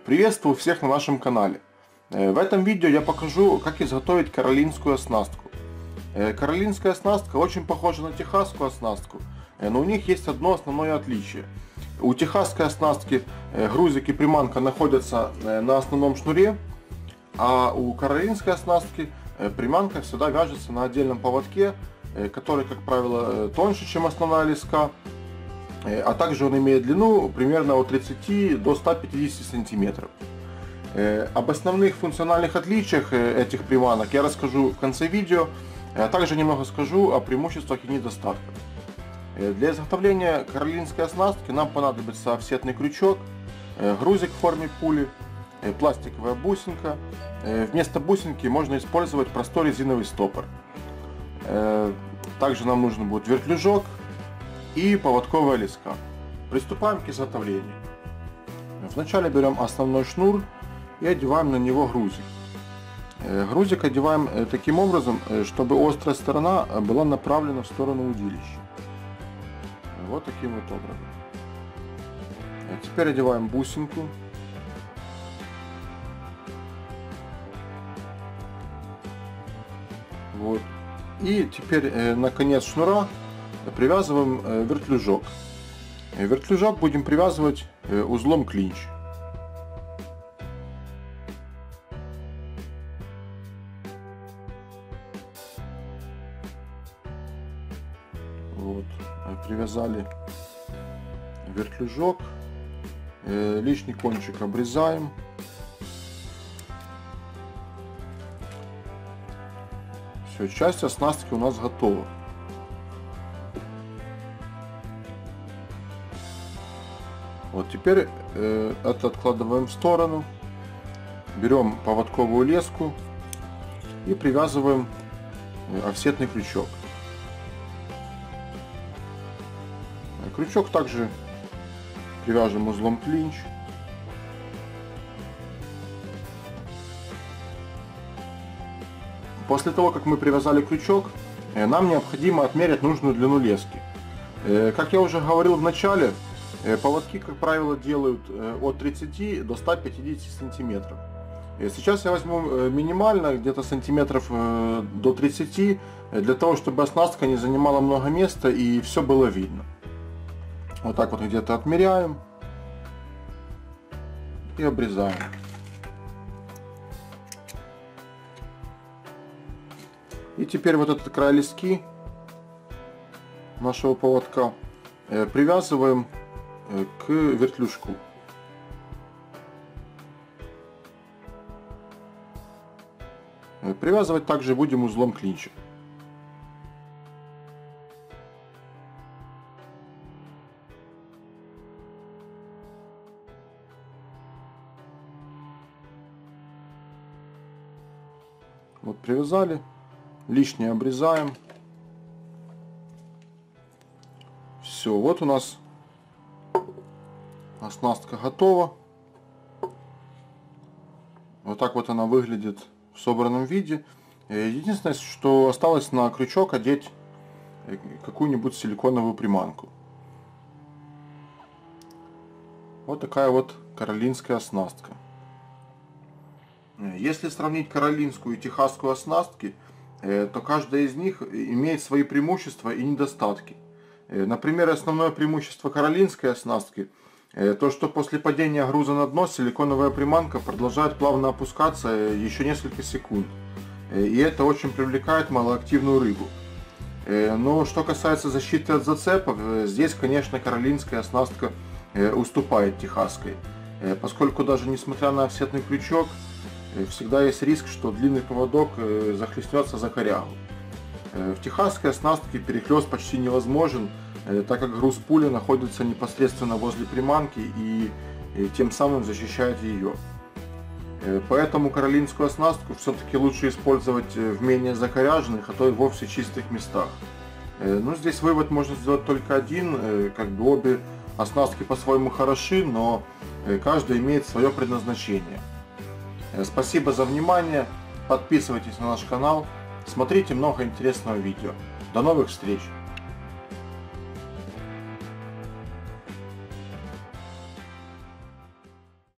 Приветствую всех на нашем канале. В этом видео я покажу, как изготовить каролинскую оснастку. Каролинская оснастка очень похожа на техасскую оснастку, но у них есть одно основное отличие. У техасской оснастки грузик и приманка находятся на основном шнуре, а у каролинской оснастки приманка всегда вяжется на отдельном поводке, который, как правило, тоньше, чем основная леска. А также он имеет длину примерно от 30 до 150 сантиметров. Об основных функциональных отличиях этих приманок я расскажу в конце видео, а также немного скажу о преимуществах и недостатках. Для изготовления каролинской оснастки нам понадобится офсетный крючок, грузик в форме пули, пластиковая бусинка. Вместо бусинки можно использовать простой резиновый стопор. Также нам нужен будет вертлюжок и поводковая леска. Приступаем к изготовлению. Вначале берем основной шнур и одеваем на него грузик. Грузик одеваем таким образом, чтобы острая сторона была направлена в сторону удилища. Вот таким вот образом. Теперь одеваем бусинку. Вот. И теперь на конец шнура привязываем вертлюжок. Вертлюжок будем привязывать узлом клинч. Вот. Привязали вертлюжок. Лишний кончик обрезаем. Все, часть оснастки у нас готова. Вот теперь это откладываем в сторону, берем поводковую леску и привязываем офсетный крючок. Крючок также привяжем узлом клинч. После того, как мы привязали крючок, нам необходимо отмерить нужную длину лески. Как я уже говорил в начале, поводки, как правило, делают от 30 до 150 сантиметров. Сейчас я возьму минимально, где-то сантиметров до 30, для того, чтобы оснастка не занимала много места и все было видно. Вот так вот где-то отмеряем и обрезаем. И теперь вот этот край лески нашего поводка привязываем к вертлюжку. Привязывать также будем узлом клинча. Вот привязали, лишнее обрезаем. Все, вот у нас оснастка готова. Вот так вот она выглядит в собранном виде. Единственное, что осталось на крючок одеть какую-нибудь силиконовую приманку. Вот такая вот каролинская оснастка. Если сравнить каролинскую и техасскую оснастки, то каждая из них имеет свои преимущества и недостатки. Например, основное преимущество каролинской оснастки – то, что после падения груза на дно силиконовая приманка продолжает плавно опускаться еще несколько секунд. И это очень привлекает малоактивную рыбу. Но что касается защиты от зацепов, здесь, конечно, каролинская оснастка уступает техасской. Поскольку даже несмотря на офсетный крючок, всегда есть риск, что длинный поводок захлестнется за корягу. В техасской оснастке перехлёст почти невозможен, так как груз пули находится непосредственно возле приманки и тем самым защищает ее. Поэтому каролинскую оснастку все-таки лучше использовать в менее закоряженных, а то и вовсе чистых местах. Но здесь вывод можно сделать только один, как бы обе оснастки по-своему хороши, но каждая имеет свое предназначение. Спасибо за внимание, подписывайтесь на наш канал, смотрите много интересного видео. До новых встреч!